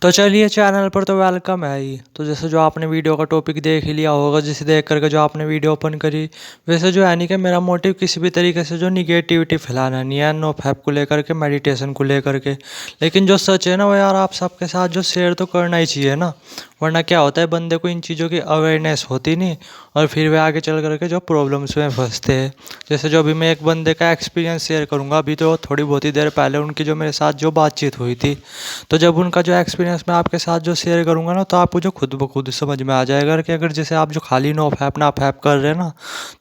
तो चलिए चैनल पर तो वेलकम है ही। तो जैसे जो आपने वीडियो का टॉपिक देख ही लिया होगा, जिसे देख करके जो आपने वीडियो ओपन करी, वैसे जो है नहीं कि मेरा मोटिव किसी भी तरीके से जो निगेटिविटी फैलाना नहीं है नो फैप को लेकर के, मेडिटेशन को लेकर के। लेकिन जो सच है ना वो यार आप सबके साथ जो शेयर तो करना ही चाहिए ना, वरना क्या होता है बंदे को इन चीज़ों की अवेयरनेस होती नहीं और फिर वे आगे चल करके जो प्रॉब्लम्स में फंसते हैं। जैसे जो अभी मैं एक बंदे का एक्सपीरियंस शेयर करूंगा, अभी तो थोड़ी बहुत ही देर पहले उनकी जो मेरे साथ जो बातचीत हुई थी, तो जब उनका जो एक्सपीरियंस मैं आपके साथ जो शेयर करूंगा ना, तो आपको जो खुद ब खुद समझ में आ जाएगा कि अगर जैसे आप जो खाली नो फैप ना फैप कर रहे हैं ना,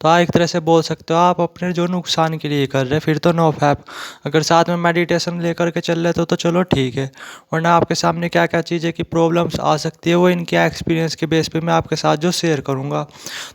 तो आप एक तरह से बोल सकते हो आप अपने जो नुकसान के लिए कर रहे हैं। फिर तो नो फैप, अगर साथ में मेडिटेशन लेकर के चल रहे तो चलो ठीक है, वरना आपके सामने क्या क्या चीज़ें की प्रॉब्लम्स आ सकती है वो इनके एक्सपीरियंस के बेस पे मैं आपके साथ जो शेयर करूँगा।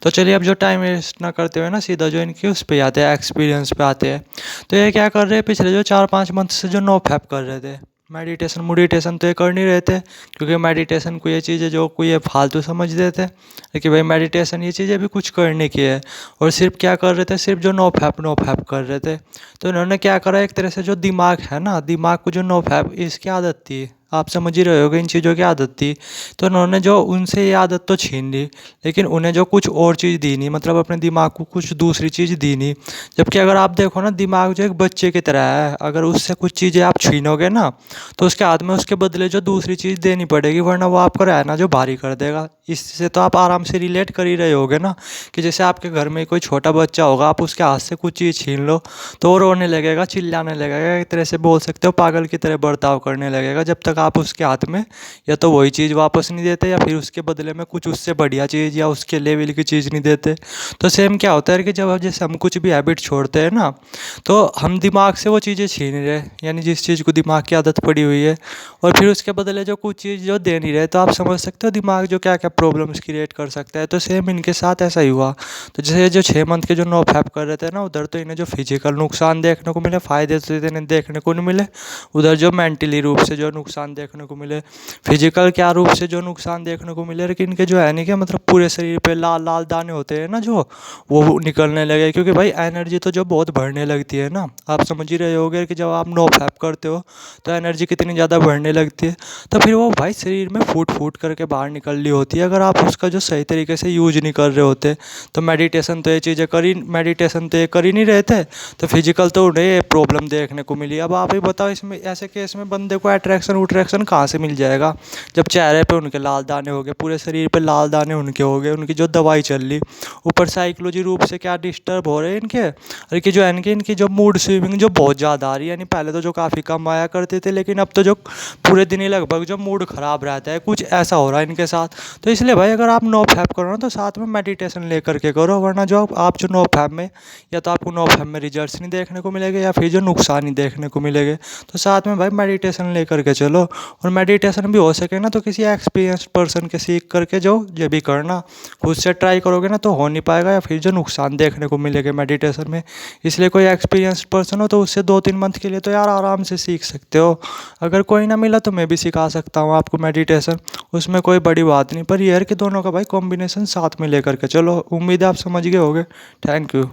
तो चलिए अब जो टाइम वेस्ट ना करते हुए ना सीधा जो इनकी उस पे आते हैं, एक्सपीरियंस पे आते हैं। तो ये क्या कर रहे हैं, पिछले जो 4-5 मंथ से जो नो फैप कर रहे थे, मेडिटेशन तो ये कर नहीं रहे थे, क्योंकि मेडिटेशन को ये चीज़ है जो कोई ये फालतू समझ देते कि भाई मेडिटेशन ये चीज़ें भी कुछ करने की है। और सिर्फ क्या कर रहे थे, सिर्फ जो नो फैप कर रहे थे। तो इन्होंने क्या करा, एक तरह से जो दिमाग है ना, दिमाग को जो नो फैप इसकी आदत थी, आप समझ ही रहे होगे इन चीज़ों की आदत थी, तो उन्होंने जो उनसे ये आदत तो छीन ली, लेकिन उन्हें जो कुछ और चीज़ दी नहीं, मतलब अपने दिमाग को कुछ दूसरी चीज़ दी नहीं। जबकि अगर आप देखो ना, दिमाग जो एक बच्चे की तरह है, अगर उससे कुछ चीज़ें आप छीनोगे ना, तो उसके हाथ में उसके बदले जो दूसरी चीज़ देनी पड़ेगी, वरना वो आपको रहना जो भारी कर देगा। इससे तो आप आराम से रिलेट कर ही रहे होगे ना, कि जैसे आपके घर में कोई छोटा बच्चा होगा, आप उसके हाथ से कुछ चीज़ छीन लो तो वो रोने लगेगा, चिल्लाने लगेगा, एक तरह से बोल सकते हो पागल की तरह बर्ताव करने लगेगा, जब तक आप उसके हाथ में या तो वही चीज़ वापस नहीं देते या फिर उसके बदले में कुछ उससे बढ़िया चीज़ या उसके लेवल की चीज़ नहीं देते। तो सेम क्या होता है कि जब जैसे हम कुछ भी हैबिट छोड़ते हैं ना, तो हम दिमाग से वो चीज़ें छीन रहे हैं, यानी जिस चीज़ को दिमाग की आदत पड़ी हुई है, और फिर उसके बदले जो कुछ चीज़ जो दे नहीं रहे, तो आप समझ सकते हो दिमाग जो क्या क्या प्रॉब्लम्स क्रिएट कर सकता है। तो सेम इनके साथ ऐसा ही हुआ। तो जैसे जो 6 मंथ के जो नो फैप कर रहे थे ना, उधर तो इन्हें जो फिजिकल नुकसान देखने को मिले, फ़ायदे तो इन्हें देखने को नहीं मिले, उधर जो मेंटली रूप से जो नुकसान देखने को मिले, फिजिकल क्या रूप से जो नुकसान देखने को मिले, लेकिन इनके जो है नहीं कि मतलब पूरे शरीर पे लाल लाल दाने होते हैं ना जो, वो निकलने लगे, क्योंकि भाई एनर्जी तो जो बहुत बढ़ने लगती है ना, आप समझ ही रहे होगे कि जब आप नो फैप करते हो तो एनर्जी कितनी ज़्यादा बढ़ने लगती है। तो फिर वो भाई शरीर में फूट फूट करके बाहर निकल रही होती है, अगर आप उसका जो सही तरीके से यूज नहीं कर रहे होते। तो मेडिटेशन तो ये चीज़ें मेडिटेशन तो ये कर ही नहीं रहे थे, तो फिजिकल तो उन्हें प्रॉब्लम देखने को मिली। अब आप ही बताओ, इसमें ऐसे केस में बंदे को अट्रैक्शन उट्रैक्शन कहाँ से मिल जाएगा, जब चेहरे पे उनके लाल दाने हो गए, पूरे शरीर पे लाल दाने उनके हो गए, उनकी जो दवाई चल ली, ऊपर साइकोलॉजी रूप से क्या डिस्टर्ब हो रहे हैं इनके, और कि जो है इनकी जो मूड स्विंग जो बहुत ज़्यादा आ रही है, यानी पहले तो जो काफ़ी कम आया करते थे, लेकिन अब तो जो पूरे दिन ही लगभग जो मूड ख़राब रहता है, कुछ ऐसा हो रहा है इनके साथ। तो इसलिए भाई अगर आप नो फैप करो ना, तो साथ में मेडिटेशन लेकर के करो, वरना जो आप जो नो फैप में, या तो आपको नो फैप में रिजल्ट्स नहीं देखने को मिलेंगे या फिर जो नुकसान ही देखने को मिलेंगे। तो साथ में भाई मेडिटेशन लेकर के चलो, और मेडिटेशन भी हो सके ना तो किसी एक्सपीरियंस पर्सन के सीख करके जो ये भी करना, खुद से ट्राई करोगे ना तो हो नहीं पाएगा, या फिर जो नुकसान देखने को मिलेंगे मेडिटेशन में। इसलिए कोई एक्सपीरियंस पर्सन हो तो उससे 2-3 मंथ के लिए तो यार आराम से सीख सकते हो। अगर कोई ना मिला तो मैं भी सिखा सकता हूँ आपको मेडिटेशन, उसमें कोई बड़ी बात नहीं। पर ये है कि दोनों का भाई कॉम्बिनेशन साथ में लेकर के चलो। उम्मीद है आप समझ गए होगे। Thank you.